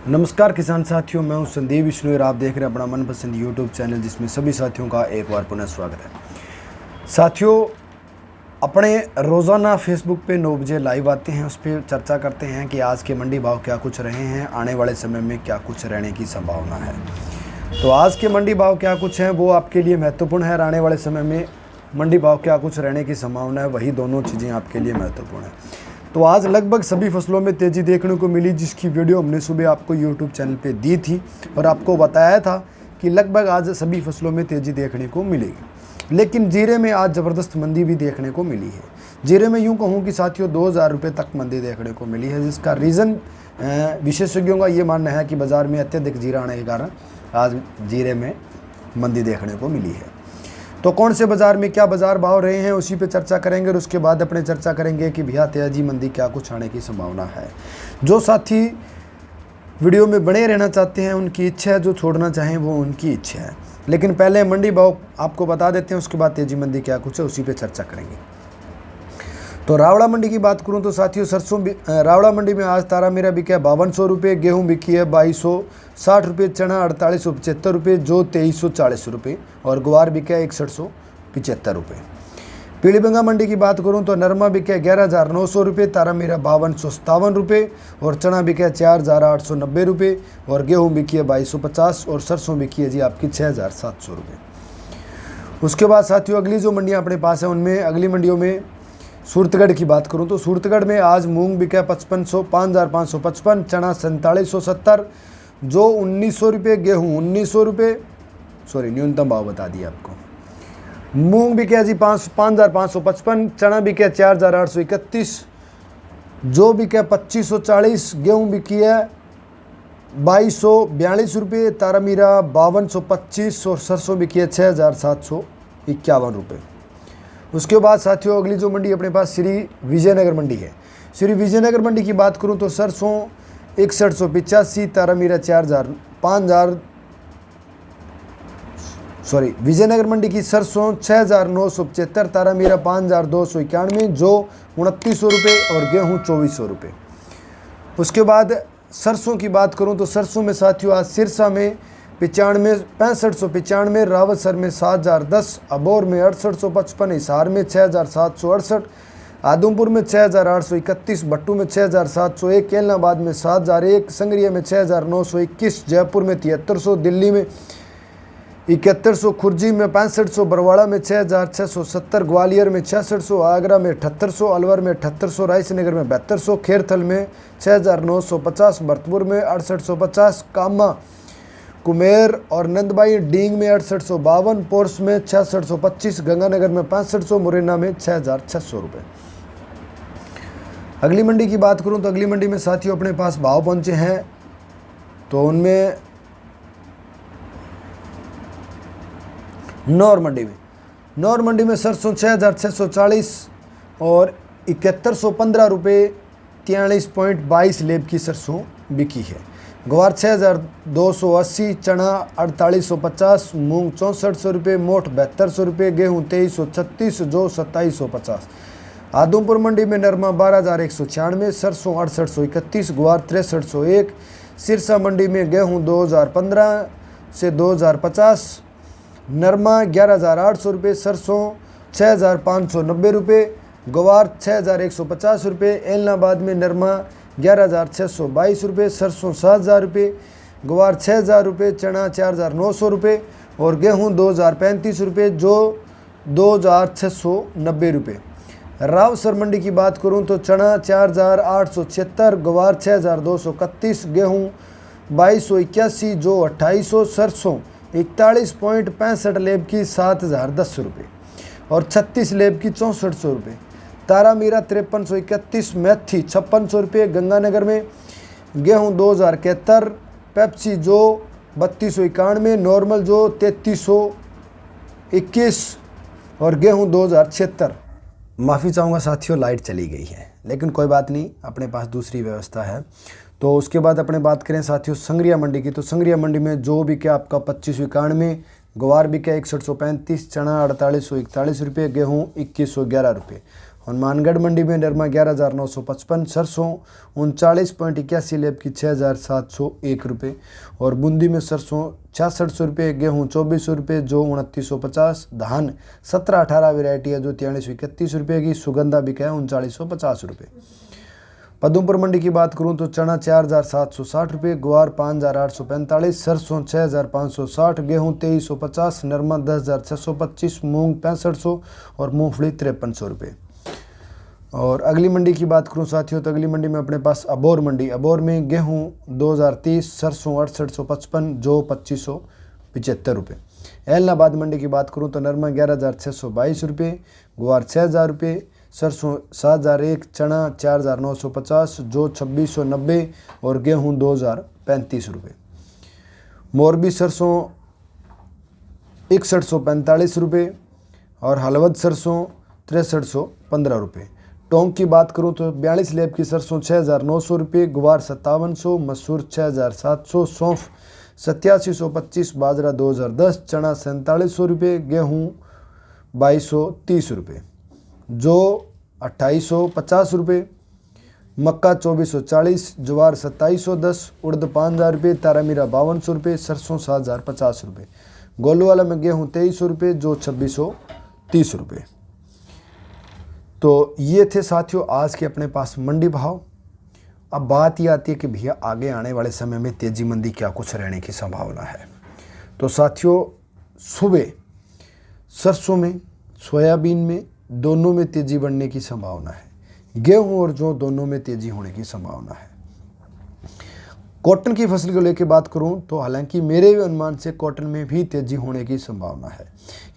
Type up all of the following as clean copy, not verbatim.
नमस्कार किसान साथियों, मैं हूं संदीप विष्णु और आप देख रहे हैं अपना मनपसंद यूट्यूब चैनल जिसमें सभी साथियों का एक बार पुनः स्वागत है। साथियों, अपने रोज़ाना फेसबुक पे 9 बजे लाइव आते हैं, उस पर चर्चा करते हैं कि आज के मंडी भाव क्या कुछ रहे हैं, आने वाले समय में क्या कुछ रहने की संभावना है। तो आज के मंडी भाव क्या कुछ हैं वो आपके लिए महत्वपूर्ण है, और आने वाले समय में मंडी भाव क्या कुछ रहने की संभावना है, वही दोनों चीज़ें आपके लिए महत्वपूर्ण है। तो आज लगभग सभी फसलों में तेज़ी देखने को मिली, जिसकी वीडियो हमने सुबह आपको यूट्यूब चैनल पे दी थी और आपको बताया था कि लगभग आज सभी फसलों में तेज़ी देखने को मिलेगी। लेकिन जीरे में आज ज़बरदस्त मंदी भी देखने को मिली है। जीरे में यूँ कहूँ कि साथियों 2000 रुपये तक मंदी देखने को मिली है, जिसका रीज़न विशेषज्ञों का ये मानना है कि बाज़ार में अत्यधिक जीरा आने के कारण आज जीरे में मंदी देखने को मिली है। तो कौन से बाज़ार में क्या बाज़ार भाव रहे हैं उसी पे चर्चा करेंगे, और उसके बाद अपने चर्चा करेंगे कि भैया तेजी मंदी क्या कुछ आने की संभावना है। जो साथी वीडियो में बने रहना चाहते हैं उनकी इच्छा है, जो छोड़ना चाहें वो उनकी इच्छा है। लेकिन पहले मंडी भाव आपको बता देते हैं, उसके बाद तेजी मंदी क्या कुछ है उसी पे चर्चा करेंगे। तो रावड़ा मंडी की बात करूं तो साथियों सरसों रावड़ा मंडी में आज तारा मीरा बिका है 5200 रुपये, गेहूँ बिकी है 2260 रुपये, चना 4875 रुपये, जो 2340 रुपये, और ग्वार बिका है 6175 रुपये। पीलीभंगा मंडी की बात करूं तो नरमा बिका है 11900 रुपये, तारा मीरा 5257 रुपये, और चना बिका है 4890 रुपये, और गेहूँ बिकी है 2250, और सरसों बिकी है जी आपकी 6700 रुपये। उसके बाद साथियों अगली जो मंडियाँ अपने पास है उनमें अगली मंडियों में सूरतगढ़ की बात करूं तो सूरतगढ़ में आज मूंग बिका 5555, चना 4770, जो 1900 रुपये, गेहूँ 1900 रुपये, सॉरी न्यूनतम भाव बता दिया आपको। मूंग बिका जी 5555, चना बिका 4831, जो बिका 2540, गेहूँ बिकी है 2242 रुपये, तारा मीरा 5225, और सरसों बिकी है 6751 रुपये। उसके बाद साथियों अगली जो मंडी अपने पास श्री विजयनगर मंडी है। श्री विजयनगर मंडी की बात करूं तो सरसों 6185, तारा मीरा विजयनगर मंडी की सरसों 6975, तारा मीरा 5291, जो 2900 रुपये, और गेहूँ 2400 रुपये। उसके बाद सरसों की बात करूं तो सरसों में साथियों आज सिरसा में 6595, रावतसर में 7010, अबोर में 6855, हिसार में 6768, आदमपुर में 6831, भट्टू में 6701, एलनाबाद में 7001, संगरिया में 6921, जयपुर में 7300, दिल्ली में 7100, खुर्जी में 6500, बरवाड़ा में 6670, ग्वालियर में 6600, आगरा में 7800, अलवर में 7800, रायसेनगर में 7200, खेरथल में 6950, भरतपुर में 6850, कामा, कुमेर और नंदबाई डींग में 6852, पोर्स में 6625, गंगानगर में 6500, मुरैना में 6600 रुपये। अगली मंडी की बात करूं तो अगली मंडी में साथियों अपने पास भाव पहुंचे हैं, तो उनमें नौर मंडी में सरसों 6640 और 7115 रुपये 43.22 लेब की सरसों बिकी है। ग्वार 6280, चना 4850, मूंग 6400 रुपये, मोठ 7200 रुपये, गेहूँ 2336, जो 2750। आदमपुर मंडी में नरमा 12196, सरसों 6831, ग्वार 6301। सिरसा मंडी में गेहूँ 2015 से 2050, नरमा 11800 रुपये, सरसों 6590 रुपये, ग्वार 6150 रुपये। एलनाबाद में नरमा 11622 रुपये, सरसों 7000 रुपये, ग्वार 6000 रुपये, चना 4900 रुपये, और गेहूँ 2035 रुपये, जो 2690 रुपये। रावसर मंडी की बात करूं तो चना 4876, ग्वार 6231, गेहूँ 2281, जो 2800, सरसों 41.65 लेब की 7010 रुपये, और 36 लेब की 6400 रुपये। तारा मीरा 5331, मेथी 5600 रुपये, गंगानगर में गेहूँ 2071, पेप्सी जो 3291, नॉर्मल जो 3321, और गेहूँ 2076। माफ़ी चाहूँगा साथियों, लाइट चली गई है, लेकिन कोई बात नहीं, अपने पास दूसरी व्यवस्था है। तो उसके बाद अपने बात करें साथियों संगरिया मंडी की, तो संगरिया मंडी में जो बिका आपका 2591, ग्वार बिका 6135, चना 4841 रुपये, गेहूँ 2111 रुपये, हनुमानगढ़ मंडी में नरमा 11,955, सरसों 39.81 लेब की 6,701 रुपये और बूंदी में सरसों 6600 रुपये, गेहूँ 2400 रुपये जो 2950, धान 17-18 वैरायटी है जो 4331 रुपये की, सुगंधा बिका है 3950 रुपये। पदमपुर मंडी की बात करूं तो चना 4,760 रुपये, ग्वार 5,845, सरसों 6,560, गेहूं 2,350, नरमा 10,625, मूंग 6500 और मूंगफली 5300 रुपये। और अगली मंडी की बात करूं साथियों तो अगली मंडी में अपने पास अबोर मंडी, अबोर में गेहूं 2,030, सरसों 6855, जो 2575 रुपये। एलनाबाद मंडी की बात करूं तो नरमा 11,622 रुपये, ग्वार 6,000 रुपये, सरसों 7,001, चना 4,950, जो 2690 और गेहूं 2,035 रुपये। मोरबी सरसों 6145 रुपये और हलवद सरसों 6315 रुपये। टोंक की बात करूं तो 42 लेब की सरसों 6,900 रुपये, गुवार 5700, मसूर 6,700, सौंफ 8725, बाजरा 2,010, चना 4700 रुपये, गेहूँ 2230 रुपये, जो 2850 रुपये, मक्का 2440, ज्वार 2710, उड़द 5,000 रुपये, तारामीरा 5200 रुपये, सरसों 7,050 रुपये। गोलूवाला में गेहूँ 2300 रुपये, जो 2630 रुपये। तो ये थे साथियों आज के अपने पास मंडी भाव। अब बात ये आती है कि भैया आगे आने वाले समय में तेजी मंदी क्या कुछ रहने की संभावना है। तो साथियों सुबह सरसों में, सोयाबीन में, दोनों में तेजी बढ़ने की संभावना है। गेहूं और जौ दोनों में तेजी होने की संभावना है। कॉटन की फसल को लेकर बात करूं तो हालांकि मेरे अनुमान से कॉटन में भी तेजी होने की संभावना है।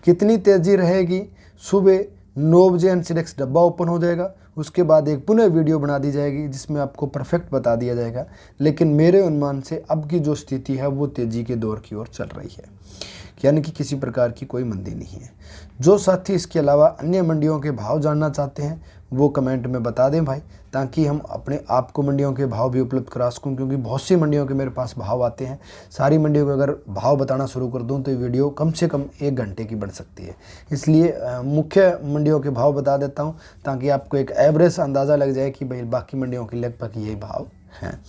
कितनी तेजी रहेगी, सुबह 9 बजे एनसीडेक्स डब्बा ओपन हो जाएगा, उसके बाद एक पुनः वीडियो बना दी जाएगी जिसमें आपको परफेक्ट बता दिया जाएगा। लेकिन मेरे अनुमान से अब की जो स्थिति है वो तेजी के दौर की ओर चल रही है, यानी कि किसी प्रकार की कोई मंदी नहीं है। जो साथी इसके अलावा अन्य मंडियों के भाव जानना चाहते हैं वो कमेंट में बता दें भाई, ताकि हम अपने आप को मंडियों के भाव भी उपलब्ध करा सकूं, क्योंकि बहुत सी मंडियों के मेरे पास भाव आते हैं। सारी मंडियों के अगर भाव बताना शुरू कर दूं तो ये वीडियो कम से कम 1 घंटे की बन सकती है। इसलिए मुख्य मंडियों के भाव बता देता हूं ताकि आपको एक एवरेज अंदाज़ा लग जाए कि भाई बाकी मंडियों के लगभग यही भाव हैं।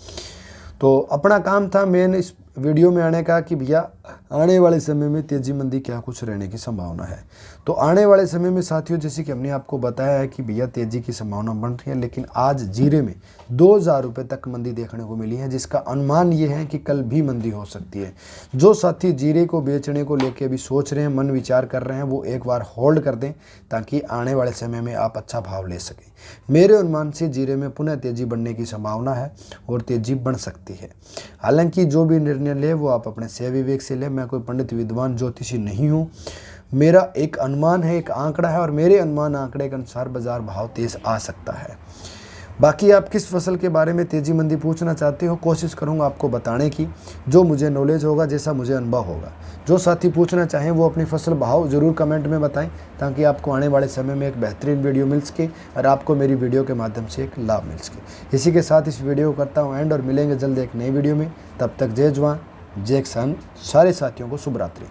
तो अपना काम था मेन इस वीडियो में आने का कि भैया आने वाले समय में तेजी मंदी क्या कुछ रहने की संभावना है। तो आने वाले समय में साथियों जैसे कि हमने आपको बताया है कि भैया तेजी की संभावना बन रही है, लेकिन आज जीरे में 2,000 रुपये तक मंदी देखने को मिली है, जिसका अनुमान ये है कि कल भी मंदी हो सकती है। जो साथी जीरे को बेचने को लेकर अभी सोच रहे हैं, मन विचार कर रहे हैं, वो एक बार होल्ड कर दें ताकि आने वाले समय में आप अच्छा भाव ले सकें। मेरे अनुमान से जीरे में पुनः तेजी बढ़ने की संभावना है और तेजी बढ़ सकती है। हालांकि जो भी निर्णय ले वो आप अपने सही विवेक से ले। मैं कोई पंडित विद्वान ज्योतिषी नहीं हूँ, मेरा एक अनुमान है, एक आंकड़ा है और मेरे अनुमान आंकड़े के अनुसार बाजार भाव तेज आ सकता है। बाकी आप किस फसल के बारे में तेजी मंदी पूछना चाहते हो, कोशिश करूंगा आपको बताने की, जो मुझे नॉलेज होगा, जैसा मुझे अनुभव होगा। जो साथी पूछना चाहें वो अपनी फसल भाव ज़रूर कमेंट में बताएं ताकि आपको आने वाले समय में एक बेहतरीन वीडियो मिल सके और आपको मेरी वीडियो के माध्यम से एक लाभ मिल सके। इसी के साथ इस वीडियो को करता हूँ एंड और मिलेंगे जल्द एक नई वीडियो में। तब तक जय जवान जय किसान, सारे साथियों को शुभ रात्रि।